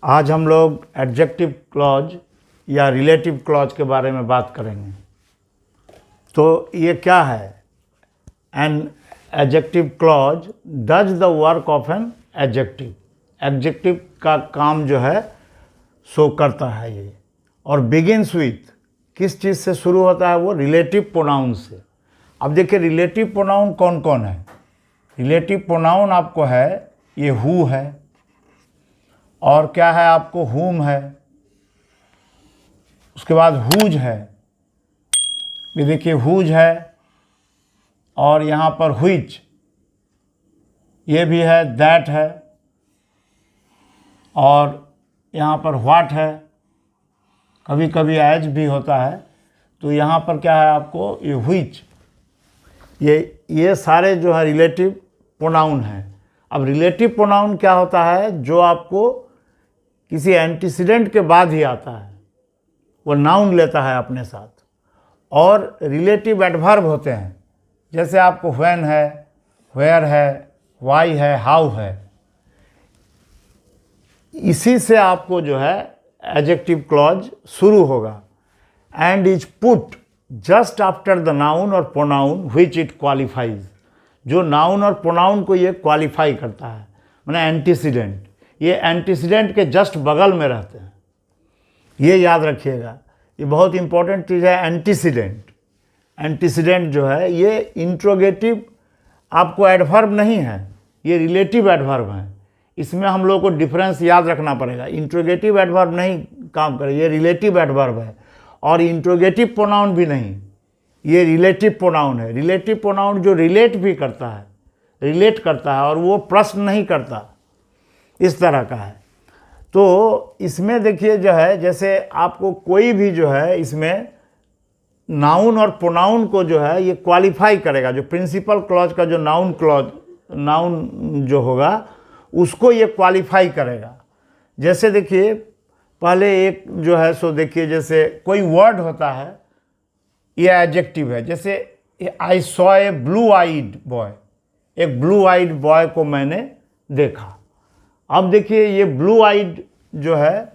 आज हम लोग एडजेक्टिव क्लॉज या रिलेटिव क्लॉज के बारे में बात करेंगे। तो ये क्या है? An adjective clause does the work of an adjective. Adjective का काम जो है सो करता है ये, और बिगिन्स विथ, किस चीज़ से शुरू होता है? वो रिलेटिव प्रोनाउन से। अब देखिए रिलेटिव प्रोनाउन कौन कौन है। रिलेटिव प्रोनाउन आपको है ये हु है, और क्या है आपको हुम है, उसके बाद हुज है, ये देखिए हुज है, और यहाँ पर हुइच, ये भी है, दैट है, और यहाँ पर व्हाट है, कभी कभी एज भी होता है। तो यहाँ पर क्या है आपको ये व्हिच, ये सारे जो है रिलेटिव प्रोनाउन हैं। अब रिलेटिव प्रोनाउन क्या होता है? जो आपको किसी एंटीसीडेंट के बाद ही आता है, वो नाउन लेता है अपने साथ। और रिलेटिव एडवर्ब होते हैं, जैसे आपको व्हेन है, वेयर है, वाई है, हाउ है। इसी से आपको जो है एडजेक्टिव क्लॉज शुरू होगा। And is put just after the noun और प्रोनाउन व्हिच इट क्वालिफाइज। जो नाउन और प्रोनाउन को ये क्वालिफाई करता है, माने एंटीसीडेंट, ये एंटीसीडेंट के जस्ट बगल में रहते हैं। ये याद रखिएगा, ये बहुत इंपॉर्टेंट चीज़ है। एंटीसीडेंट, एंटीसीडेंट जो है ये इंट्रोगेटिव आपको एडवर्ब नहीं है, ये रिलेटिव एडवर्ब है। इसमें हम लोग को डिफरेंस याद रखना पड़ेगा। इंट्रोगेटिव एडवर्ब नहीं काम करे, ये रिलेटिव एडवर्ब है। और इंट्रोगेटिव प्रोनाउन भी नहीं, ये रिलेटिव प्रोनाउन है। रिलेटिव प्रोनाउन जो रिलेट भी करता है, रिलेट करता है, और वो प्रश्न नहीं करता, इस तरह का है। तो इसमें देखिए जो है, जैसे आपको कोई भी जो है इसमें नाउन और प्रोनाउन को जो है ये क्वालिफाई करेगा। जो प्रिंसिपल क्लॉज का जो नाउन क्लॉज, नाउन जो होगा उसको ये क्वालिफाई करेगा। जैसे देखिए पहले एक जो है सो देखिए, जैसे कोई वर्ड होता है ये एडजेक्टिव है। जैसे I saw a blue eyed boy, एक ब्लू आइड बॉय को मैंने देखा। अब देखिए ये ब्लू आइड जो है,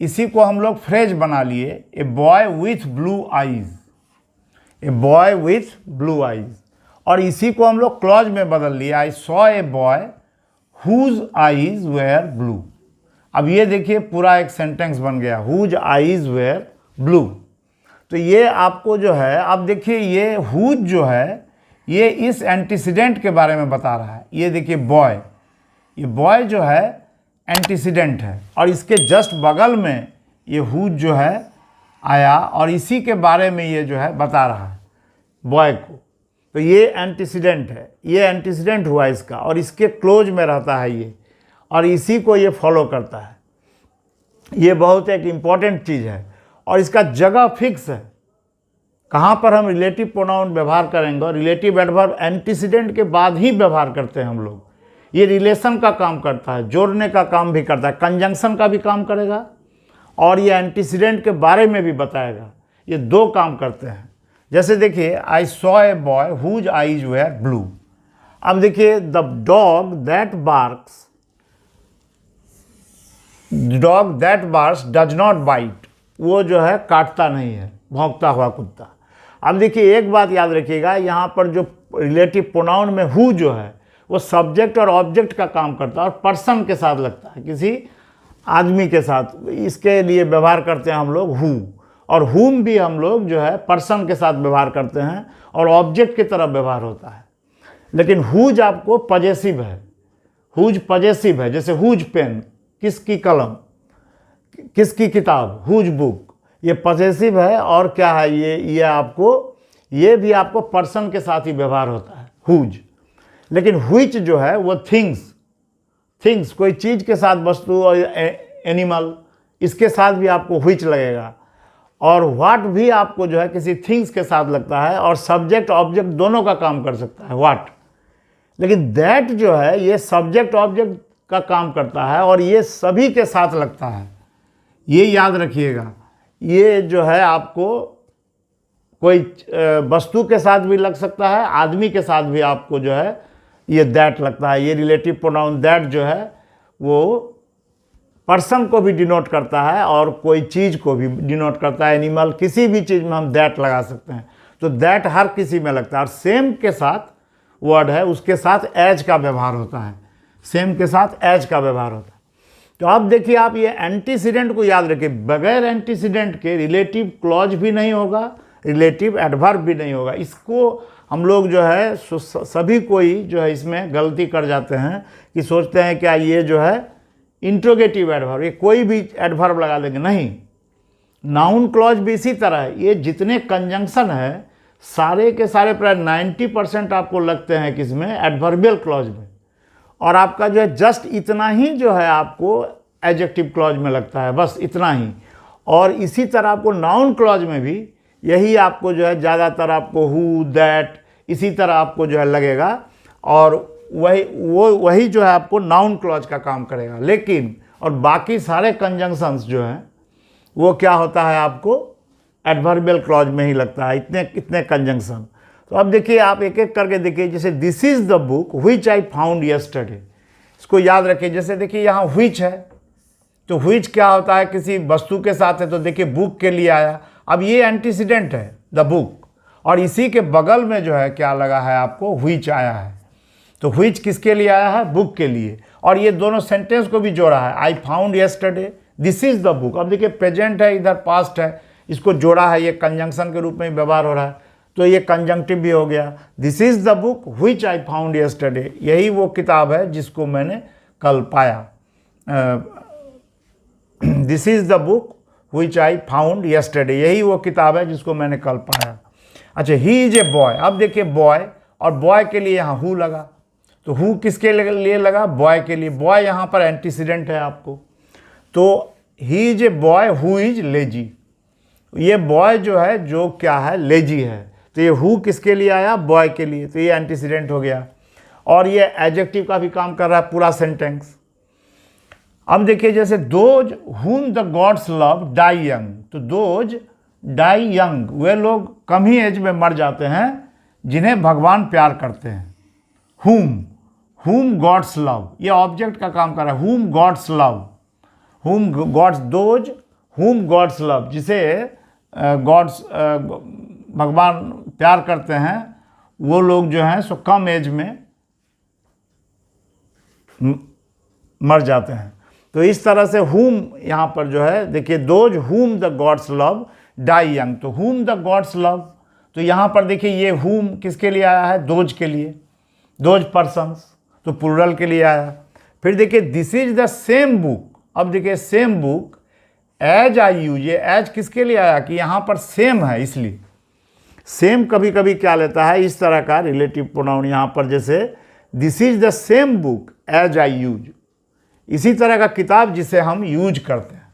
इसी को हम लोग फ्रेज बना लिए, a boy with blue eyes, a boy with blue eyes. और इसी को हम लोग क्लॉज में बदल लिए, I saw a boy whose eyes were blue. अब ये देखिए पूरा एक सेंटेंस बन गया, हुज आइज वेयर ब्लू। तो ये आपको जो है, अब देखिए ये हुज जो है ये इस एंटीसीडेंट के बारे में बता रहा है। ये देखिए बॉय, ये बॉय जो है एंटीसीडेंट है, और इसके जस्ट बगल में ये हुज जो है आया, और इसी के बारे में ये जो है बता रहा है बॉय को। तो ये एंटीसीडेंट है, ये एंटीसीडेंट हुआ इसका, और इसके क्लोज में रहता है ये, और इसी को ये फॉलो करता है। ये बहुत एक इम्पॉर्टेंट चीज़ है, और इसका जगह फिक्स है कहाँ पर हम रिलेटिव प्रोनाउन व्यवहार करेंगे। और रिलेटिव एडवर्ब एंटीसीडेंट के बाद ही व्यवहार करते हैं हम लोग। ये रिलेशन का काम करता है, जोड़ने का काम भी करता है, कंजंक्शन का भी काम करेगा, और ये एंटीसीडेंट के बारे में भी बताएगा। ये दो काम करते हैं। जैसे देखिए I saw a boy whose eyes were blue. अब देखिए the dog that barks, dog that barks does not bite, वो जो है काटता नहीं है, भौंकता हुआ कुत्ता। अब देखिए एक बात याद रखिएगा, यहाँ पर जो रिलेटिव प्रोनाउन में हु जो है वो सब्जेक्ट और ऑब्जेक्ट का काम करता है, और पर्सन के साथ लगता है, किसी आदमी के साथ। इसके लिए व्यवहार करते हैं हम लोग हु, और हुम भी हम लोग जो है पर्सन के साथ व्यवहार करते हैं, और ऑब्जेक्ट की तरह व्यवहार होता है। लेकिन हुज आपको पजेसिव है, हुज पजेसिव है। जैसे हुज पेन, किसकी कलम, किसकी किताब, हुज बुक, ये पजेसिव है। और क्या है ये आपको, ये भी आपको पर्सन के साथ ही व्यवहार होता है हुज। लेकिन व्हिच जो है वो थिंग्स, थिंग्स कोई चीज़ के साथ, वस्तु और एनिमल, इसके साथ भी आपको व्हिच लगेगा। और व्हाट भी आपको जो है किसी थिंग्स के साथ लगता है, और सब्जेक्ट ऑब्जेक्ट दोनों का काम कर सकता है व्हाट। लेकिन दैट जो है ये सब्जेक्ट ऑब्जेक्ट का काम करता है, और ये सभी के साथ लगता है। ये याद रखिएगा। ये जो है आपको कोई वस्तु के साथ भी लग सकता है, आदमी के साथ भी आपको जो है ये दैट लगता है। ये रिलेटिव प्रोनाउन दैट जो है वो पर्सन को भी डिनोट करता है और कोई चीज़ को भी डिनोट करता है। एनिमल, किसी भी चीज़ में हम दैट लगा सकते हैं, तो दैट हर किसी में लगता है। और सेम के साथ वर्ड है, उसके साथ एज का व्यवहार होता है, सेम के साथ एज का व्यवहार होता है। तो अब देखिए, आप ये एंटीसीडेंट को याद रखिए, बगैर एंटीसीडेंट के रिलेटिव क्लॉज भी नहीं होगा, रिलेटिव एडवर्ब भी नहीं होगा। इसको हम लोग जो है सभी कोई जो है इसमें गलती कर जाते हैं कि सोचते हैं क्या ये जो है इंट्रोगेटिव एडवर्ब, ये कोई भी एडवर्ब लगा देंगे, नहीं। नाउन क्लॉज भी इसी तरह है। ये जितने कंजंक्शन है सारे के सारे प्राय 90% आपको लगते हैं किसमें, एडवर्बियल क्लॉज में, और आपका जो है जस्ट इतना ही जो है आपको एडजेक्टिव क्लॉज में लगता है, बस इतना ही। और इसी तरह आपको नाउन क्लॉज में भी यही आपको जो है ज़्यादातर आपको हु, दैट, इसी तरह आपको जो है लगेगा, और वही जो है आपको नाउन क्लॉज का काम करेगा। लेकिन और बाकी सारे कंजंक्शंस जो हैं वो क्या होता है, आपको एडवर्बियल क्लॉज में ही लगता है, इतने कंजंक्शन। तो अब देखिए, आप एक एक करके देखिए। जैसे this is the book which I found yesterday, इसको याद रखिए। जैसे देखिए यहाँ व्हिच है, तो व्हिच क्या होता है, किसी वस्तु के साथ है, तो देखिए बुक के लिए आया। अब ये एंटीसीडेंट है द बुक, और इसी के बगल में जो है क्या लगा है आपको, व्हिच आया है। तो व्हिच किसके लिए आया है, बुक के लिए। और ये दोनों सेंटेंस को भी जोड़ा है, I found yesterday, this is the book. अब देखिए प्रेजेंट है, इधर पास्ट है, इसको जोड़ा है, ये कंजंक्शन के रूप में व्यवहार हो रहा है, तो ये कंजंक्टिव भी हो गया। This is the book which I found yesterday, यही वो किताब है जिसको मैंने कल पाया। This is the book which I found yesterday, यही वो किताब है जिसको मैंने कल पाया। अच्छा, ही इज ए बॉय। अब देखिए बॉय, और बॉय के लिए यहाँ हु लगा, तो हु किसके लिए लगा, बॉय के लिए। बॉय यहाँ पर एंटीसीडेंट है आपको, तो he is a boy who is lazy. ये बॉय जो है जो क्या है, लेजी है, तो ये हु किसके लिए आया, बॉय के लिए, तो ये एंटीसीडेंट हो गया। और ये एडजेक्टिव का भी काम कर रहा है पूरा सेंटेंस। अब देखिए, जैसे those whom the gods love die young, तो दोज डाई यंग, वे लोग कम ही एज में मर जाते हैं जिन्हें भगवान प्यार करते हैं। हुम गॉड्स लव, ये ऑब्जेक्ट का काम कर रहा है, whom gods love, whom gods, those whom gods love, जिसे गॉड्स भगवान प्यार करते हैं, वो लोग जो हैं सो कम एज में मर जाते हैं। तो इस तरह से हुम यहाँ पर जो है देखिए, those whom the gods love die young, तो हुम द गॉड्स लव, तो यहाँ पर देखिए ये हुम किसके लिए आया है, दोज के लिए, दोज पर्सन्स, तो प्लूरल के लिए आया। फिर देखिए this is the same book, अब देखिए same book as I use, ये एज किसके लिए आया कि यहाँ पर सेम है, इसलिए सेम कभी कभी क्या लेता है इस तरह का रिलेटिव प्रोनाउन यहाँ पर, जैसे this is the same book as I use, इसी तरह का किताब जिसे हम यूज करते हैं,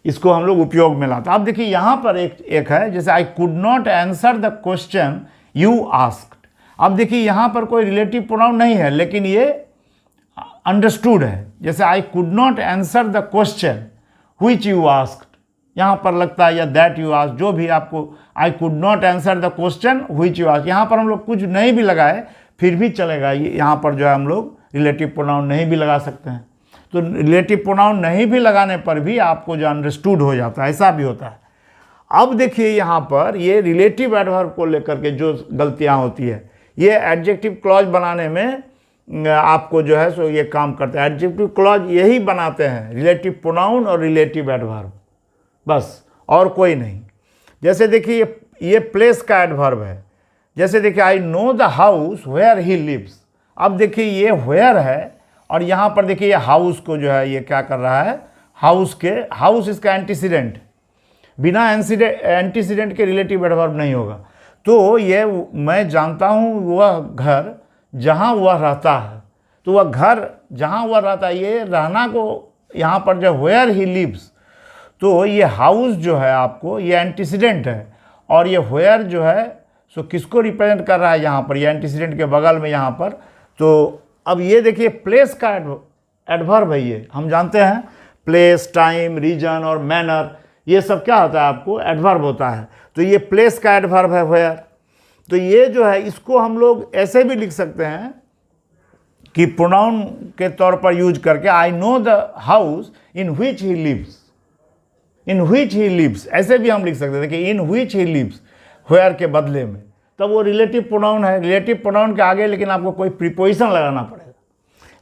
इसको हम लोग उपयोग में लाते हैं। अब देखिए यहाँ पर एक है, जैसे I could not answer the question you asked. अब देखिए यहाँ पर कोई रिलेटिव प्रोनाउन नहीं है, लेकिन ये अंडरस्टूड है। जैसे I could not answer the question which you asked, यहाँ पर लगता है या दैट यू आस्क्ड, जो भी आपको, I could not answer the question which you asked, यहाँ पर हम लोग कुछ नहीं भी लगाए फिर भी चलेगा। यहाँ पर जो है हम लोग रिलेटिव प्रोनाउन नहीं भी लगा सकते हैं, तो रिलेटिव प्रोनाउन नहीं भी लगाने पर भी आपको जो अंडरस्टूड हो जाता है, ऐसा भी होता है। अब देखिए यहाँ पर ये रिलेटिव एडवर्ब को लेकर के जो गलतियाँ होती है, ये एडजेक्टिव क्लॉज बनाने में आपको जो है सो ये काम करते हैं। एडजेक्टिव क्लॉज यही बनाते हैं, रिलेटिव प्रोनाउन और रिलेटिव एडवर्ब, बस और कोई नहीं। जैसे देखिए ये प्लेस का एडवर्ब है, जैसे देखिए I know the house where he lives. अब देखिए ये वेयर है, और यहाँ पर देखिए ये हाउस को जो है ये क्या कर रहा है, हाउस इसका एंटीसीडेंट, बिना एंटीसीडेंट के रिलेटिव एडवर्ब नहीं होगा। तो ये मैं जानता हूँ वह घर जहाँ वह रहता है, तो वह घर जहाँ वह रहता है, ये रहना को यहाँ पर जो वेयर ही लिव्स, तो ये हाउस जो है आपको ये एंटीसीडेंट है, और ये वेयर जो है सो किसको रिप्रेजेंट कर रहा है यहाँ पर, ये एंटीसीडेंट के बगल में यहाँ पर। तो अब ये देखिए प्लेस का एडवर्ब है, ये हम जानते हैं प्लेस, टाइम, रीजन और मैनर, ये सब क्या होता है आपको एडवर्ब होता है। तो ये प्लेस का एडवर्ब है वेयर। तो ये जो है इसको हम लोग ऐसे भी लिख सकते हैं कि प्रोनाउन के तौर पर यूज करके I know the house in which he lives, in which he lives, ऐसे भी हम लिख सकते थे कि in which he lives, where के बदले में, तब वो रिलेटिव प्रोनाउन है। रिलेटिव प्रोनाउन के आगे लेकिन आपको कोई प्रीपोजिशन लगाना पड़ेगा।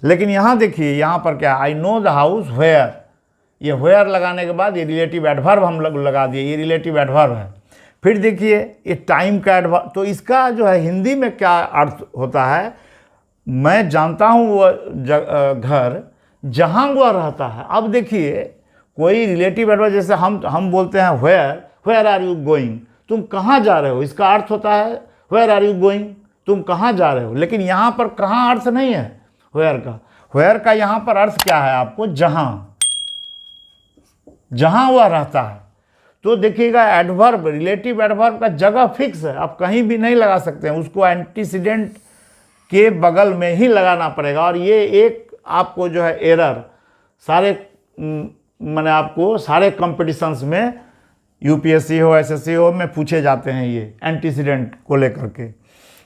लेकिन यहाँ देखिए, यहाँ पर क्या, I know the house where, ये वेयर लगाने के बाद ये रिलेटिव एडवर्ब हम लगा दिए, ये रिलेटिव एडवर्ब है। फिर देखिए ये टाइम का एडवर्ब, तो इसका जो है हिंदी में क्या अर्थ होता है, मैं जानता हूँ वो घर जहाँ वह रहता है। अब देखिए कोई रिलेटिव एडवर्ब, जैसे हम बोलते हैं वेयर आर यू गोइंग, तुम कहाँ जा रहे हो, इसका अर्थ होता है वेयर आर यू गोइंग, तुम कहाँ जा रहे हो। लेकिन यहाँ पर कहाँ अर्थ नहीं है वेयर का यहाँ पर अर्थ क्या है आपको, जहाँ वह रहता है। तो देखिएगा एडवर्ब, रिलेटिव एडवर्ब का जगह फिक्स है, आप कहीं भी नहीं लगा सकते हैं, उसको एंटीसीडेंट के बगल में ही लगाना पड़ेगा। और ये एक आपको जो है एरर सारे मैंने आपको सारे कॉम्पिटिशन्स में, यूपीएससी हो एसएससी हो में पूछे जाते हैं ये एंटीसीडेंट को लेकर के।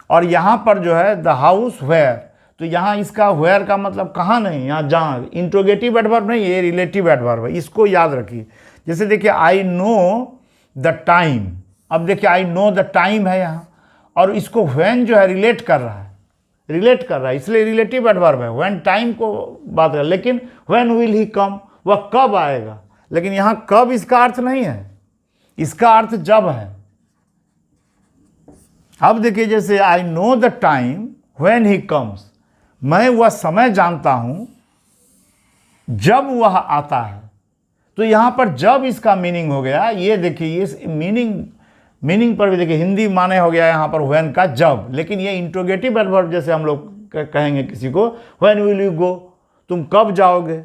और यहाँ पर जो है द हाउस वेयर, तो यहाँ इसका वेयर का मतलब कहाँ नहीं, यहाँ जहाँ, इंट्रोगेटिव एडवर्ब नहीं, ये रिलेटिव एडवर्ब है, इसको याद रखिए। जैसे देखिए आई नो द टाइम, अब देखिए आई नो द टाइम है यहाँ, और इसको व्हेन जो है रिलेट कर रहा है, इसलिए रिलेटिव एडवर्ब है, व्हेन टाइम को बात कर। लेकिन व्हेन विल ही कम, वह कब आएगा, लेकिन यहाँ कब इसका अर्थ नहीं है, इसका अर्थ जब है। अब देखिए जैसे आई know the time when he comes, मैं वह समय जानता हूं जब वह आता है। तो यहां पर जब इसका मीनिंग हो गया, ये देखिए इस मीनिंग पर भी देखिए हिंदी माने हो गया यहाँ पर व्हेन का जब। लेकिन ये इंट्रोगेटिव एडवर्ब जैसे हम लोग कहेंगे किसी को, व्हेन विल यू गो, तुम कब जाओगे,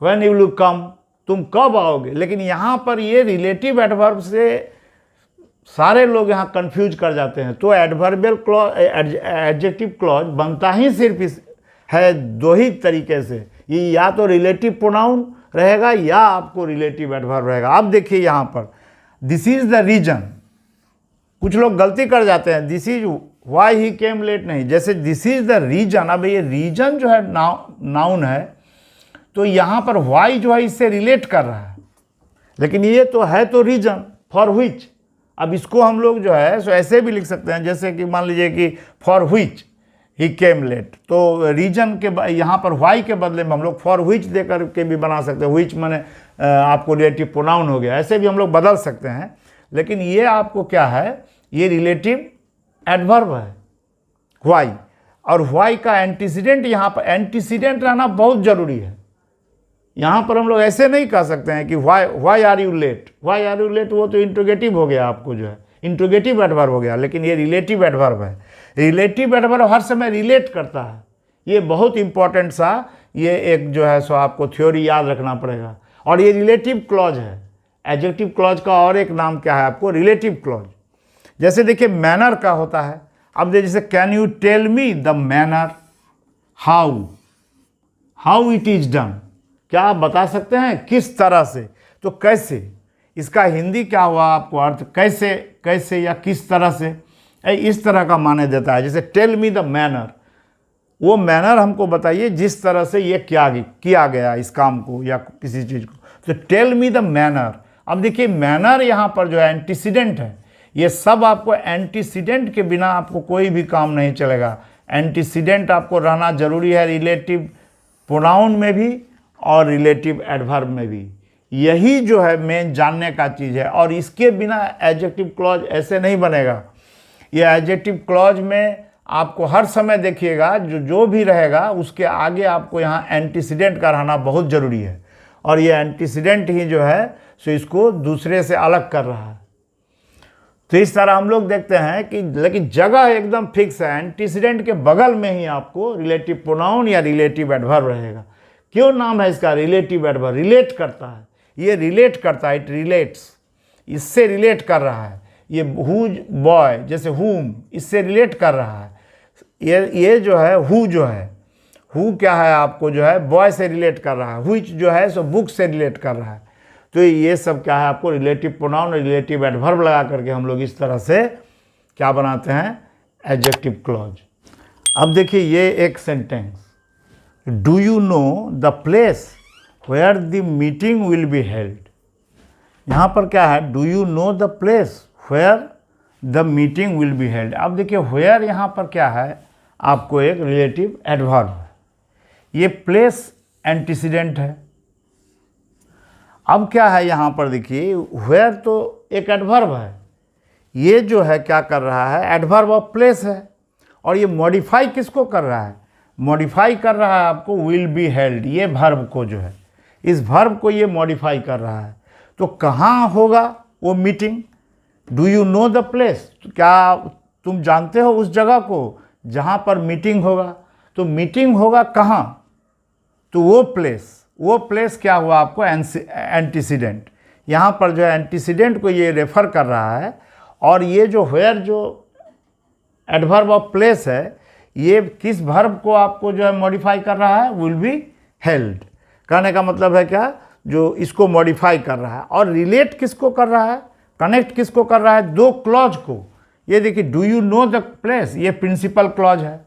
व्हेन विल यू कम, तुम कब आओगे। लेकिन यहाँ पर ये रिलेटिव एडवर्ब से सारे लोग यहाँ कंफ्यूज कर जाते हैं। तो एडवर्बियल क्लॉज, एडजेक्टिव क्लॉज बनता ही सिर्फ है दो ही तरीके से, ये या तो रिलेटिव प्रोनाउन रहेगा या आपको रिलेटिव एडवर्ब रहेगा। अब देखिए यहाँ पर दिस इज द रीजन, कुछ लोग गलती कर जाते हैं, this is why he came late नहीं, जैसे दिस इज द रीजन। अब ये रीजन जो है नाउन है, तो यहाँ पर वाई जो है इससे रिलेट कर रहा है, लेकिन ये तो है तो रीजन फॉर व्हिच। अब इसको हम लोग जो है सो ऐसे भी लिख सकते हैं, जैसे कि मान लीजिए कि for which he came late, तो रीजन के यहाँ पर वाई के बदले में हम लोग फॉर व्हिच दे करके भी बना सकते हैं। व्हिच माने आपको रिलेटिव प्रोनाउन हो गया, ऐसे भी हम लोग बदल सकते हैं। लेकिन ये आपको क्या है, ये रिलेटिव एडवर्ब है वाई, और वाई का एंटीसीडेंट, यहाँ पर एंटीसीडेंट रहना बहुत ज़रूरी है। यहाँ पर हम लोग ऐसे नहीं कह सकते हैं कि why are you late, why are you late, वो तो इंट्रोगेटिव हो गया, आपको जो है इंट्रोगेटिव एडवर्ब हो गया। लेकिन ये रिलेटिव एडवर्ब है, रिलेटिव एडवर्ब हर समय रिलेट करता है। ये बहुत इंपॉर्टेंट सा ये एक जो है सो आपको थ्योरी याद रखना पड़ेगा। और ये रिलेटिव क्लॉज है, एडजेक्टिव क्लॉज का और एक नाम क्या है आपको, रिलेटिव क्लॉज। जैसे देखिए मैनर का होता है, अब जैसे can you tell me the manner how it is done, क्या आप बता सकते हैं किस तरह से। तो कैसे, इसका हिंदी क्या हुआ आपको अर्थ, कैसे या किस तरह से, इस तरह का माने देता है। जैसे टेल मी द मैनर, वो मैनर हमको बताइए जिस तरह से ये किया गया इस काम को या किसी चीज़ को। तो टेल मी द मैनर। अब देखिए मैनर यहाँ पर जो है एंटीसीडेंट है, ये सब आपको एंटीसीडेंट के बिना आपको कोई भी काम नहीं चलेगा। एंटीसीडेंट आपको रहना जरूरी है, रिलेटिव प्रोनाउन में भी और रिलेटिव एडवर्ब में भी। यही जो है मेन जानने का चीज़ है, और इसके बिना एडजेक्टिव क्लॉज ऐसे नहीं बनेगा। ये एडजेक्टिव क्लॉज में आपको हर समय देखिएगा जो भी रहेगा उसके आगे आपको यहाँ एंटीसीडेंट का रहना बहुत ज़रूरी है, और ये एंटीसीडेंट ही जो है सो इसको दूसरे से अलग कर रहा है। तो इस तरह हम लोग देखते हैं कि लेकिन जगह एकदम फिक्स है, एंटीसीडेंट के बगल में ही आपको रिलेटिव प्रोनाउन या रिलेटिव एडवर्ब रहेगा। क्यों नाम है इसका रिलेटिव एडवर्ब, रिलेट करता है, ये रिलेट करता है, इट रिलेट्स, इससे रिलेट कर रहा है। ये हुज बॉय जैसे हुम, इससे रिलेट कर रहा है। ये जो है हु क्या है आपको जो है बॉय से रिलेट कर रहा है, व्हिच जो है सो बुक से रिलेट कर रहा है। तो ये सब क्या है आपको रिलेटिव प्रोनाउन और रिलेटिव एडवर्ब लगा करके हम लोग इस तरह से क्या बनाते हैं, एडजेक्टिव क्लॉज। अब देखिए ये एक sentence, do you know the place where the meeting will be held. यहाँ पर क्या है, do you know the place where the meeting will be held. अब देखिए वेयर यहाँ पर क्या है, आपको एक रिलेटिव एडवर्ब है, ये प्लेस एंटीसीडेंट है। अब क्या है यहाँ पर देखिए, वेयर तो एक एडवर्ब है, ये जो है क्या कर रहा है, एडवर्ब ऑफ प्लेस है, और ये मॉडिफाई किसको कर रहा है, मॉडिफाई कर रहा है आपको विल बी हेल्ड, ये वर्ब को जो है, इस वर्ब को ये मॉडिफाई कर रहा है। तो कहाँ होगा वो meeting, do you know the place, तो क्या तुम जानते हो उस जगह को जहाँ पर मीटिंग होगा। तो मीटिंग होगा कहाँ, तो वो प्लेस क्या हुआ आपको, एंटीसीडेंट। यहाँ पर जो है एंटीसीडेंट को ये रेफर कर रहा है, और ये जो वेयर जो एडवर्ब ऑफ प्लेस है, ये किस वर्ब को आपको जो है मॉडिफाई कर रहा है, विल बी हेल्ड। कहने का मतलब है क्या, जो इसको मॉडिफाई कर रहा है, और रिलेट किसको कर रहा है, कनेक्ट किसको कर रहा है, दो क्लॉज को। ये देखिए do you know the place, ये प्रिंसिपल क्लॉज है,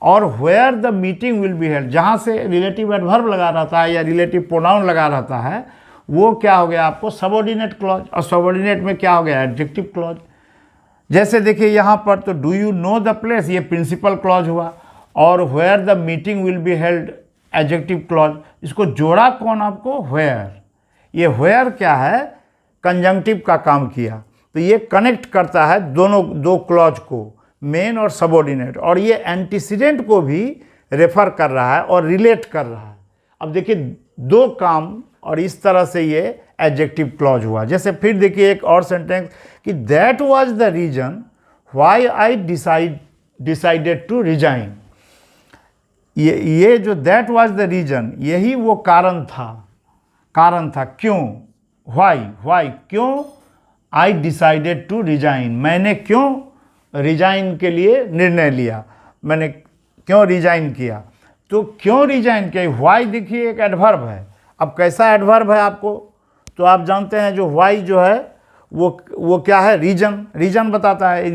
और where the meeting will be held, जहाँ से रिलेटिव एडवर्ब लगा रहता है या रिलेटिव प्रोनाउन लगा रहता है, वो क्या हो गया आपको, सबऑर्डिनेट क्लॉज। और सबऑर्डिनेट में क्या हो गया, एडजेक्टिव क्लॉज। जैसे देखिए यहाँ पर तो do you know the place, ये प्रिंसिपल क्लॉज हुआ, और where the meeting will be held adjective clause. इसको जोड़ा कौन आपको, वेयर। ये वेयर क्या है, कंजंक्टिव का काम किया, तो ये कनेक्ट करता है दोनों दो क्लॉज को, मेन और सबऑर्डिनेट, और ये एंटीसीडेंट को भी रेफर कर रहा है और रिलेट कर रहा है। अब देखिए दो काम, और इस तरह से ये एडजेक्टिव क्लॉज हुआ। जैसे फिर देखिए एक और सेंटेंस कि that was the reason why I decided to resign. ये जो दैट वाज द रीजन, यही वो कारण था, क्यों, व्हाई क्यों, आई डिसाइडेड टू रिजाइन, मैंने क्यों रिजाइन के लिए निर्णय लिया, मैंने क्यों रिजाइन किया। तो क्यों रिजाइन किया, व्हाई देखिए एक एडवर्ब है। अब कैसा एडवर्ब है आपको, तो आप जानते हैं जो व्हाई जो है वो क्या है, रीजन बताता है।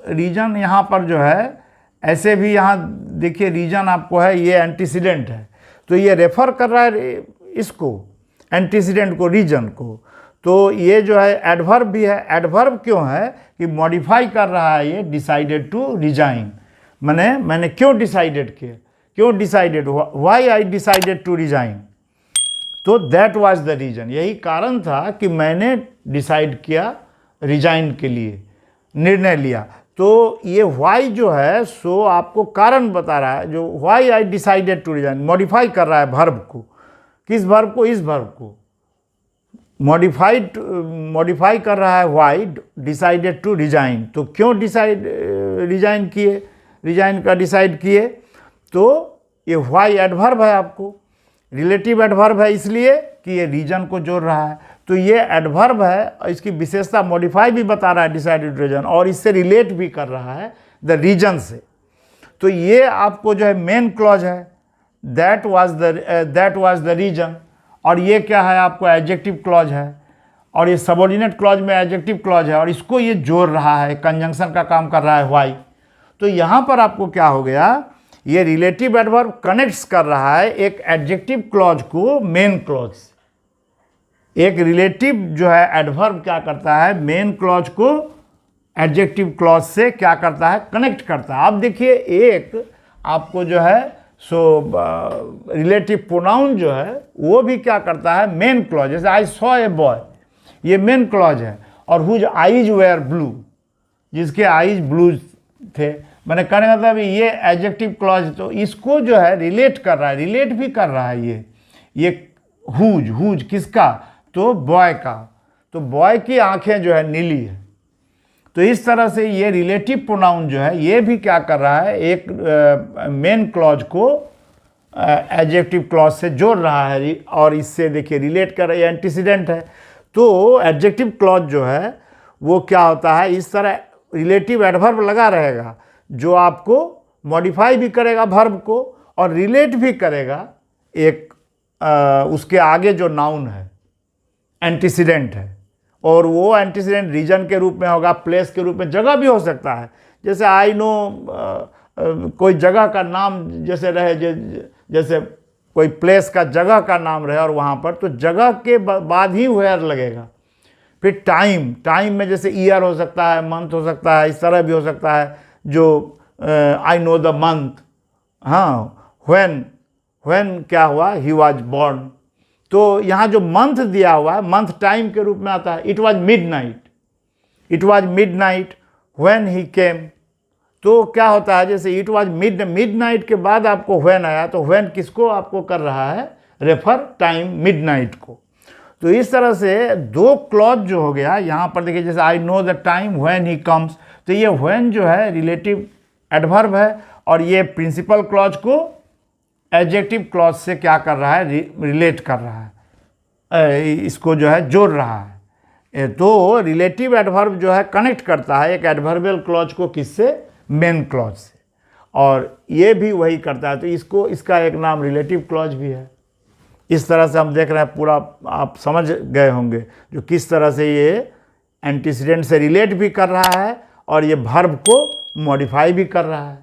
रीजन यहाँ पर जो है, ऐसे भी यहाँ देखिए रीजन आपको है, ये एंटीसीडेंट है, तो ये रेफर कर रहा है इसको, एंटीसीडेंट को, रीजन को। तो ये जो है एडवर्ब भी है। एडवर्ब क्यों है कि मॉडिफाई कर रहा है ये डिसाइडेड टू रिजाइन, मैंने क्यों डिसाइडेड किया, क्यों decided, why I decided to resign. तो दैट वाज द रीजन, यही कारण था कि मैंने डिसाइड किया रिजाइन के लिए, निर्णय लिया। तो ये व्हाई जो है सो आपको कारण बता रहा है, जो why I decided to resign, modify कर रहा है वर्ब को। किस वर्ब को, इस वर्ब को मॉडिफाई कर रहा है, व्हाई डिसाइडेड टू रिजाइन। तो क्यों रिजाइन किए, तो ये व्हाई एडवर्ब है, आपको रिलेटिव एडवर्ब है, इसलिए कि ये रीजन को जोड़ रहा है। तो ये एडवर्ब है, इसकी विशेषता मॉडिफाई भी बता रहा है डिसाइडेड टू रीजन, और इससे रिलेट भी कर रहा है द रीजन से। तो ये आपको जो है मेन क्लॉज है, दैट वाज द रीजन, और ये क्या है आपको एडजेक्टिव क्लॉज है, और ये सबऑर्डिनेट क्लॉज में एडजेक्टिव क्लॉज है, और इसको ये जोड़ रहा है, कंजंक्शन का काम कर रहा है व्हाई। तो यहाँ पर आपको क्या हो गया, ये रिलेटिव एडवर्ब कनेक्ट्स कर रहा है एक एडजेक्टिव क्लॉज को मेन क्लॉज। एक रिलेटिव जो है एडवर्ब क्या करता है, मेन क्लॉज को एडजेक्टिव क्लॉज से क्या करता है, कनेक्ट करता है। अब देखिए एक आपको जो है रिलेटिव प्रोनाउन जो है वो भी क्या करता है, मेन क्लॉज। जैसे आई सॉ ए बॉय, ये मेन क्लॉज है, और हुज आईज वेयर ब्लू, जिसके आईज ब्लू थे, मैंने कहने का मतलब ये एडजेक्टिव क्लॉज, तो इसको जो है रिलेट कर रहा है, रिलेट भी कर रहा है ये हुज किसका, तो बॉय का। तो बॉय की आंखें जो है नीली है। तो इस तरह से ये रिलेटिव प्रोनाउन जो है ये भी क्या कर रहा है, एक मेन क्लॉज को एडजेक्टिव क्लॉज से जोड़ रहा है, और इससे देखिए रिलेट कर रहा है, एंटीसीडेंट है। तो एडजेक्टिव क्लॉज जो है वो क्या होता है, इस तरह रिलेटिव एडवर्ब लगा रहेगा, जो आपको मॉडिफाई भी करेगा वर्ब को, और रिलेट भी करेगा एक उसके आगे जो नाउन है, एंटीसीडेंट है। और वो एंटीसीडेंट रीजन के रूप में होगा, प्लेस के रूप में, जगह भी हो सकता है। जैसे आई नो कोई जगह का नाम जैसे रहे, जैसे कोई प्लेस का, जगह का नाम रहे और वहाँ पर, तो जगह के बाद ही वेयर लगेगा। फिर टाइम, टाइम में जैसे ईयर हो सकता है, मंथ हो सकता है, इस तरह भी हो सकता है, जो आई नो द मंथ, हाँ, व्हेन क्या हुआ, ही वॉज बॉर्न। तो यहाँ जो मंथ दिया हुआ है, मंथ टाइम के रूप में आता है। It was midnight, it was midnight when he came. तो क्या होता है, जैसे इट वॉज मिडनाइट के बाद आपको व्हेन आया, तो व्हेन किसको आपको कर रहा है, रेफर टाइम मिडनाइट को। तो इस तरह से दो क्लॉज जो हो गया यहाँ पर, देखिए जैसे आई know the time when he comes, तो ये व्हेन जो है रिलेटिव एडवर्ब है, और ये प्रिंसिपल क्लॉज को एडजेक्टिव क्लॉज से क्या कर रहा है, रिलेट कर रहा है, इसको जो है जोड़ रहा है। तो रिलेटिव एडवर्ब जो है कनेक्ट करता है एक एडवर्बियल क्लॉज को किससे, मेन क्लॉज से, और ये भी वही करता है। तो इसको, इसका एक नाम रिलेटिव क्लॉज भी है। इस तरह से हम देख रहे हैं, पूरा आप समझ गए होंगे जो किस तरह से ये एंटीसीडेंट से रिलेट भी कर रहा है और ये वर्ब को मॉडिफाई भी कर रहा है।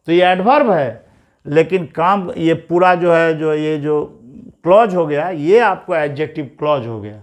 तो ये एडवर्ब है, लेकिन काम ये पूरा जो है, जो ये जो क्लॉज हो गया, ये आपको एडजेक्टिव क्लॉज हो गया।